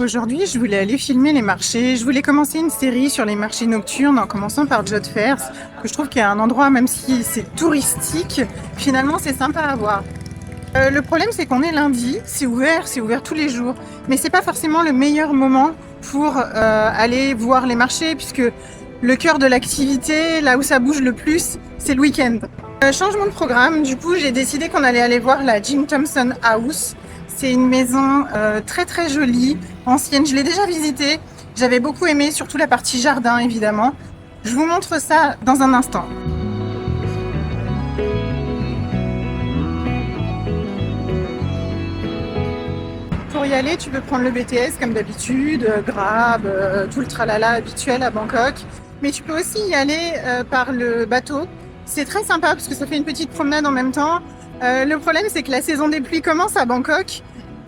Aujourd'hui, je voulais aller filmer les marchés. Je voulais commencer une série sur les marchés nocturnes en commençant par Jot Fairs, que je trouve qu'il y a un endroit, même si c'est touristique, finalement c'est sympa à voir. Le problème, c'est qu'on est lundi, c'est ouvert tous les jours, mais c'est pas forcément le meilleur moment pour aller voir les marchés, puisque le cœur de l'activité, là où ça bouge le plus, c'est le week-end. Changement de programme, du coup, j'ai décidé qu'on allait aller voir la Jim Thompson House. C'est une maison très très jolie, ancienne. Je l'ai déjà visitée. J'avais beaucoup aimé, surtout la partie jardin, évidemment. Je vous montre ça dans un instant. Pour y aller, tu peux prendre le BTS comme d'habitude, Grab, tout le tralala habituel à Bangkok. Mais tu peux aussi y aller par le bateau. C'est très sympa parce que ça fait une petite promenade en même temps. Le problème, c'est que la saison des pluies commence à Bangkok.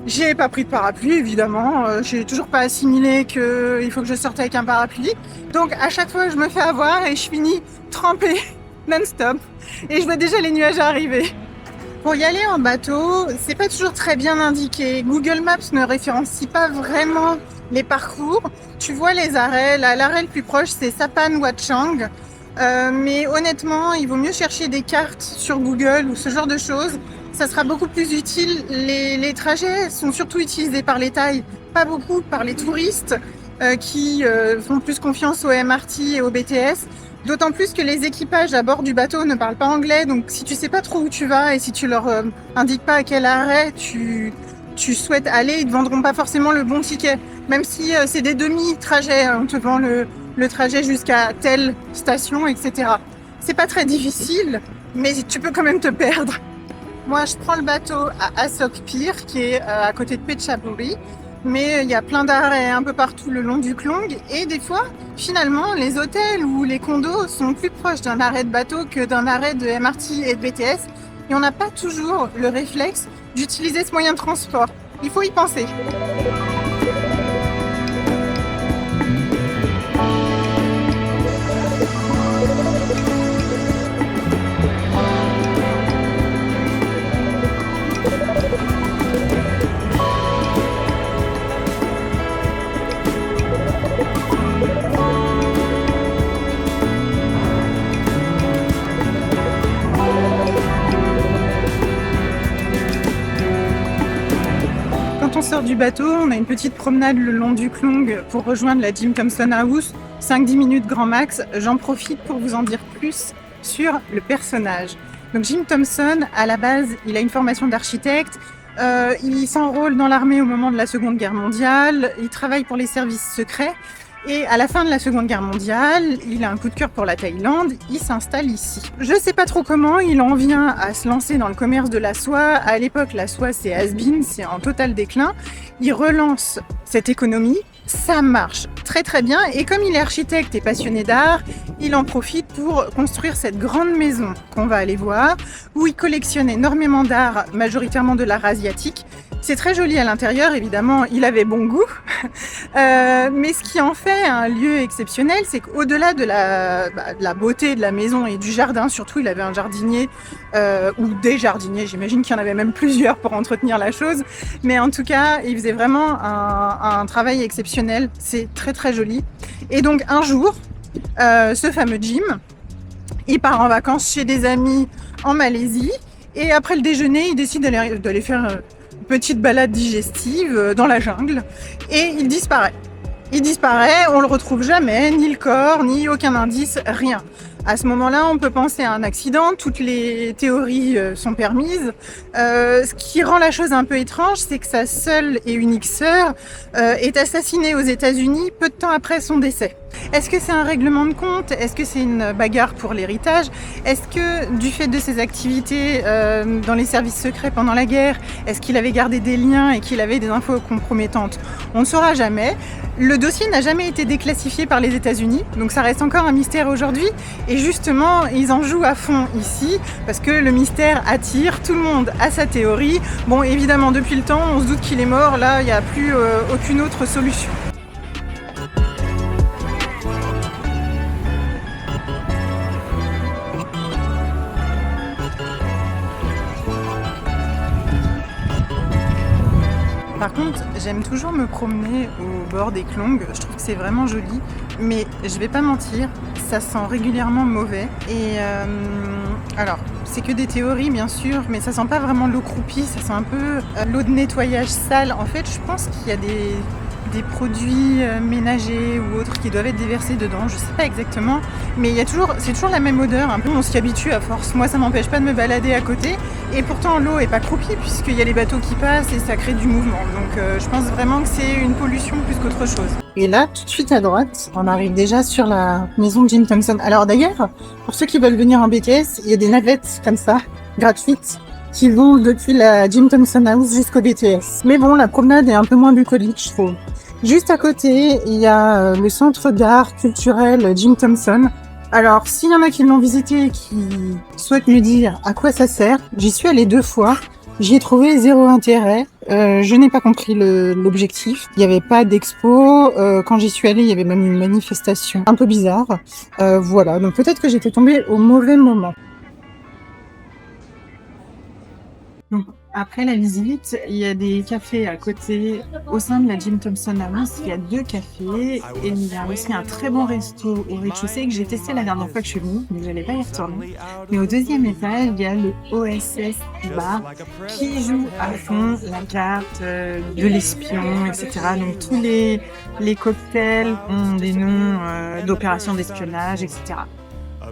J'ai pas pris de parapluie, évidemment. J'ai toujours pas assimilé qu'il faut que je sorte avec un parapluie. Donc à chaque fois, je me fais avoir et je finis trempée non-stop. Et je vois déjà les nuages arriver. Pour y aller en bateau, c'est pas toujours très bien indiqué. Google Maps ne référencie pas vraiment les parcours. Tu vois les arrêts. L'arrêt le plus proche, c'est Sapan Watchang. Mais honnêtement, il vaut mieux chercher des cartes sur Google ou ce genre de choses. Ça sera beaucoup plus utile. Les trajets sont surtout utilisés par les Thaïs, pas beaucoup par les touristes qui font plus confiance au MRT et au BTS. D'autant plus que les équipages à bord du bateau ne parlent pas anglais, donc si tu sais pas trop où tu vas et si tu leur indiques pas à quel arrêt tu souhaites aller, ils te vendront pas forcément le bon ticket. Même si c'est des demi-trajets, on te vend le trajet jusqu'à telle station, etc. C'est pas très difficile, mais tu peux quand même te perdre. Moi, je prends le bateau à Asok Pier, qui est à côté de Phetchaburi. Mais il y a plein d'arrêts un peu partout le long du Klong. Et des fois, finalement, les hôtels ou les condos sont plus proches d'un arrêt de bateau que d'un arrêt de MRT et de BTS. Et on n'a pas toujours le réflexe d'utiliser ce moyen de transport. Il faut y penser. Quand on sort du bateau, on a une petite promenade le long du Klong pour rejoindre la Jim Thompson House. 5-10 minutes grand max. J'en profite pour vous en dire plus sur le personnage. Donc Jim Thompson, à la base, il a une formation d'architecte. Il s'enrôle dans l'armée au moment de la Seconde Guerre mondiale. Il travaille pour les services secrets. Et à la fin de la Seconde Guerre mondiale, il a un coup de cœur pour la Thaïlande, il s'installe ici. Je sais pas trop comment, il en vient à se lancer dans le commerce de la soie. À l'époque, la soie c'est has-been, c'est en total déclin. Il relance cette économie, ça marche très très bien. Et comme il est architecte et passionné d'art, il en profite pour construire cette grande maison qu'on va aller voir, où il collectionne énormément d'art, majoritairement de l'art asiatique. C'est très joli à l'intérieur, évidemment, il avait bon goût. Mais ce qui en fait un lieu exceptionnel, c'est qu'au-delà de la beauté de la maison et du jardin, surtout, il avait un jardinier ou des jardiniers, j'imagine qu'il y en avait même plusieurs pour entretenir la chose. Mais en tout cas, il faisait vraiment un travail exceptionnel. C'est très très joli. Et donc un jour, ce fameux Jim, il part en vacances chez des amis en Malaisie. Et après le déjeuner, il décide d'aller faire petite balade digestive dans la jungle et il disparaît. Il disparaît, on le retrouve jamais, ni le corps, ni aucun indice, rien. À ce moment-là, on peut penser à un accident, toutes les théories sont permises. Ce qui rend la chose un peu étrange, c'est que sa seule et unique sœur est assassinée aux États-Unis peu de temps après son décès. Est-ce que c'est un règlement de compte? Est-ce que c'est une bagarre pour l'héritage? Est-ce que du fait de ses activités dans les services secrets pendant la guerre, est-ce qu'il avait gardé des liens et qu'il avait des infos compromettantes? On ne saura jamais. Le dossier n'a jamais été déclassifié par les États-Unis, donc ça reste encore un mystère aujourd'hui. Et justement, ils en jouent à fond ici, parce que le mystère attire, tout le monde a sa théorie. Bon, évidemment, depuis le temps, on se doute qu'il est mort, là, il n'y a plus aucune autre solution. Par contre, j'aime toujours me promener au bord des Klong. Je trouve que c'est vraiment joli. Mais je vais pas mentir, ça sent régulièrement mauvais. Et alors, c'est que des théories bien sûr, mais ça sent pas vraiment l'eau croupie. Ça sent un peu l'eau de nettoyage sale. En fait, je pense qu'il y a des produits ménagers ou autres qui doivent être déversés dedans, je sais pas exactement, mais c'est toujours la même odeur, un peu on s'y habitue à force. Moi ça m'empêche pas de me balader à côté, et pourtant l'eau est pas croupie puisqu'il y a les bateaux qui passent et ça crée du mouvement, donc je pense vraiment que c'est une pollution plus qu'autre chose. Et là, tout de suite à droite, on arrive déjà sur la maison de Jim Thompson. Alors d'ailleurs, pour ceux qui veulent venir en BTS, il y a des navettes comme ça, gratuites, qui vont depuis la Jim Thompson House jusqu'au BTS. Mais bon, la promenade est un peu moins bucolique, je trouve. Juste à côté, il y a le centre d'art culturel Jim Thompson. Alors, s'il y en a qui l'ont visité et qui souhaitent me dire à quoi ça sert, j'y suis allée 2 fois. J'y ai trouvé 0 intérêt. Je n'ai pas compris l'objectif. Il n'y avait pas d'expo. Quand j'y suis allée, il y avait même une manifestation un peu bizarre. Voilà, donc peut-être que j'étais tombée au mauvais moment. Donc, après la visite, il y a des cafés à côté. Au sein de la Jim Thompson House, il y a 2 cafés et il y a aussi un très bon resto au rez-de-chaussée que j'ai testé la dernière fois que je suis venue, mais je n'allais pas y retourner. Mais au 2e étage, il y a le OSS Bar qui joue à fond la carte de l'espion, etc. Donc tous les cocktails ont des noms d'opérations d'espionnage, etc.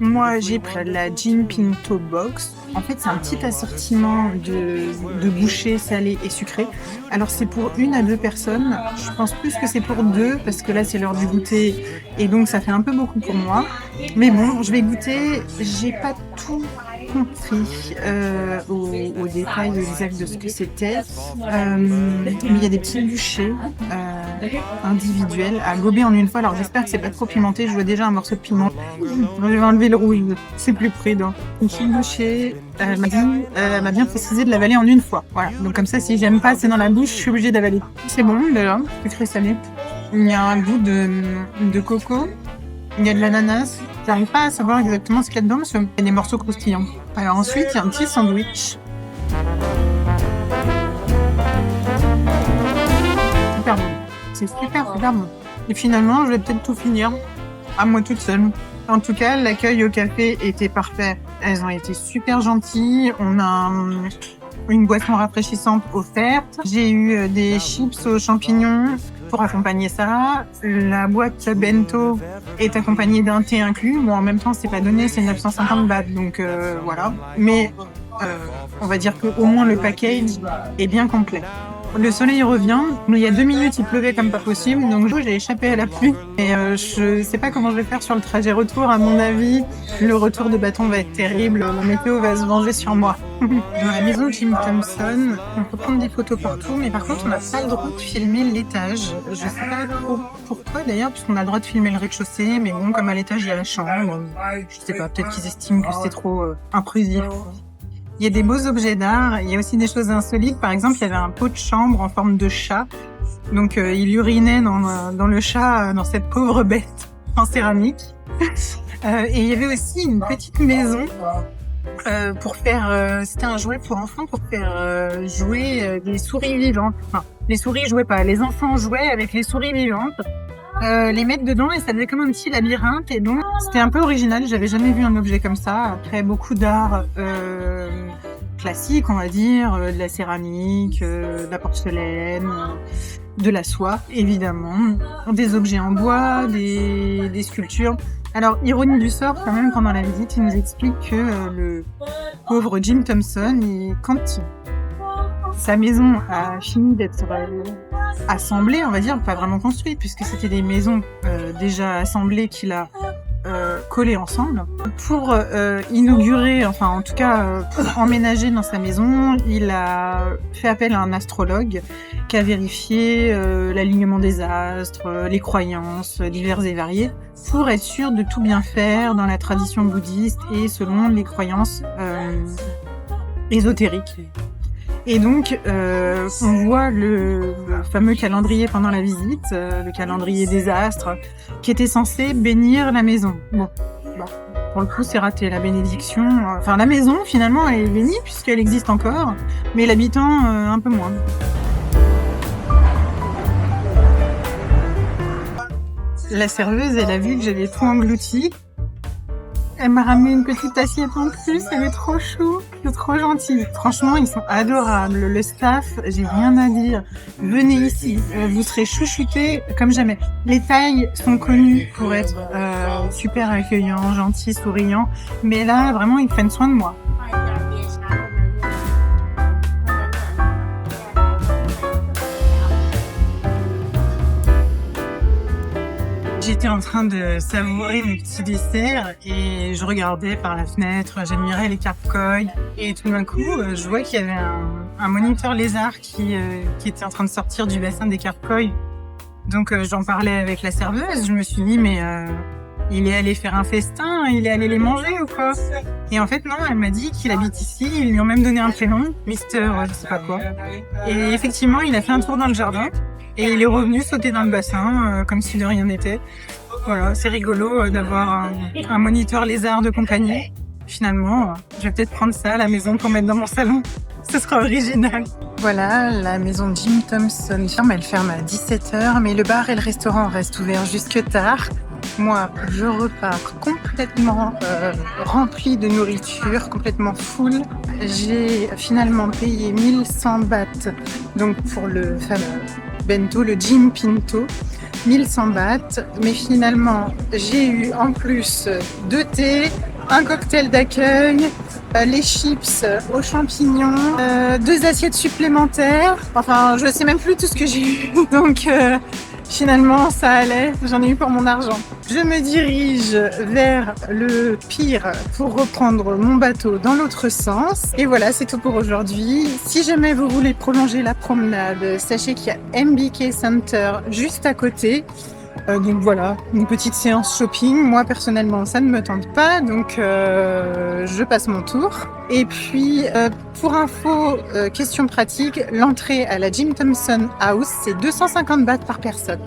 Moi, j'ai pris la Gin Pinto Box. En fait, c'est un petit assortiment de bouchées salées et sucrées. Alors, c'est pour 1 à 2 personnes. Je pense plus que c'est pour 2 parce que là, c'est l'heure du goûter et donc ça fait un peu beaucoup pour moi. Mais bon, je vais goûter. J'ai pas tout compris au détail exact de ce que c'était. Mais il y a des petits bouchées individuelles à gober en une fois. Alors, j'espère que c'est pas trop pimenté. Je vois déjà un morceau de piment. Je vais enlever le rouge, c'est plus prudent. Une petite bouchée, elle m'a bien précisé de l'avaler en une fois. Voilà, donc comme ça, si j'aime pas, c'est dans la bouche, je suis obligée d'avaler. C'est bon, déjà, sucré salé. Il y a un goût de coco, il y a de l'ananas. J'arrive pas à savoir exactement ce qu'il y a dedans, parce qu'il y a des morceaux croustillants. Alors ensuite, il y a un petit sandwich. Super bon. C'est super bon. Et finalement, je vais peut-être tout finir à moi toute seule. En tout cas, l'accueil au café était parfait. Elles ont été super gentilles. On a une boisson rafraîchissante offerte. J'ai eu des chips aux champignons pour accompagner ça. La boîte bento est accompagnée d'un thé inclus. Bon, en même temps, c'est pas donné, c'est 950 bahts, donc voilà. Mais on va dire qu'au moins le package est bien complet. Le soleil revient, il y a 2 minutes il pleuvait comme pas possible, donc j'ai échappé à la pluie. Et je sais pas comment je vais faire sur le trajet retour, à mon avis, le retour de bâton va être terrible, la météo va se venger sur moi. Dans la maison de Jim Thompson, on peut prendre des photos partout, mais par contre on n'a pas le droit de filmer l'étage. Je sais pas trop pourquoi d'ailleurs, puisqu'on a le droit de filmer le rez-de-chaussée, mais bon, comme à l'étage il y a la chambre, je sais pas, peut-être qu'ils estiment que c'est trop intrusif. Il y a des beaux objets d'art, il y a aussi des choses insolites. Par exemple, il y avait un pot de chambre en forme de chat. Donc, il urinait dans le chat, dans cette pauvre bête en céramique. Et il y avait aussi une petite maison pour faire... c'était un jouet pour enfants pour faire jouer des souris vivantes. Enfin, les souris jouaient pas, les enfants jouaient avec les souris vivantes. Les mettre dedans et ça faisait comme un petit labyrinthe et donc c'était un peu original, j'avais jamais vu un objet comme ça. Après beaucoup d'art classique on va dire, de la céramique, de la porcelaine, de la soie évidemment, des objets en bois, des sculptures. Alors ironie du sort quand même, pendant la visite il nous explique que le pauvre Jim Thompson, quand sa maison a fini d'être assemblée, on va dire, pas vraiment construite, puisque c'était des maisons déjà assemblées qu'il a collées ensemble. Pour inaugurer, enfin en tout cas pour emménager dans sa maison, il a fait appel à un astrologue qui a vérifié l'alignement des astres, les croyances diverses et variées, pour être sûr de tout bien faire dans la tradition bouddhiste et selon les croyances ésotériques. Et donc, on voit le fameux calendrier pendant la visite, le calendrier des astres, qui était censé bénir la maison. Bon, pour le coup, c'est raté, la bénédiction. Enfin, la maison, finalement, elle est bénie, puisqu'elle existe encore, mais l'habitant, un peu moins. La serveuse, elle a vu que j'avais tout englouti. Elle m'a ramené une petite assiette en plus, elle est trop chou, c'est trop gentil. Franchement, ils sont adorables. Le staff, j'ai rien à dire. Venez ici, vous serez chouchoutés comme jamais. Les Thaïs sont connus pour être super accueillants, gentils, souriants. Mais là, vraiment, ils prennent soin de moi. J'étais en train de savourer mes petits desserts et je regardais par la fenêtre, j'admirais les carpe koi et tout d'un coup, je vois qu'il y avait un moniteur lézard qui était en train de sortir du bassin des carpe koi. Donc j'en parlais avec la serveuse, je me suis dit mais il est allé faire un festin, il est allé les manger ou quoi? Et en fait non, elle m'a dit qu'il habite ici, ils lui ont même donné un prénom, Mister je sais pas quoi. Et effectivement, il a fait un tour dans le jardin. Et il est revenu sauter dans le bassin, comme si de rien n'était. Voilà, c'est rigolo d'avoir un moniteur lézard de compagnie. Finalement, je vais peut-être prendre ça à la maison pour mettre dans mon salon. Ce sera original. Voilà, la maison Jim Thompson ferme, elle ferme à 17h, mais le bar et le restaurant restent ouverts jusque tard. Moi, je repars complètement remplie de nourriture, complètement full. J'ai finalement payé 1100 bahts, donc pour le fameux bento, le Jim Pinto, 1100 bahts. Mais finalement, j'ai eu en plus 2 thés, un cocktail d'accueil, les chips aux champignons, 2 assiettes supplémentaires. Enfin, je sais même plus tout ce que j'ai eu. Donc, finalement, ça allait. J'en ai eu pour mon argent. Je me dirige vers le pier pour reprendre mon bateau dans l'autre sens. Et voilà, c'est tout pour aujourd'hui. Si jamais vous voulez prolonger la promenade, sachez qu'il y a MBK Center juste à côté. Donc voilà, une petite séance shopping. Moi personnellement, ça ne me tente pas, donc je passe mon tour. Et puis pour info, question pratique, l'entrée à la Jim Thompson House, c'est 250 bahts par personne.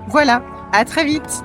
Voilà, à très vite.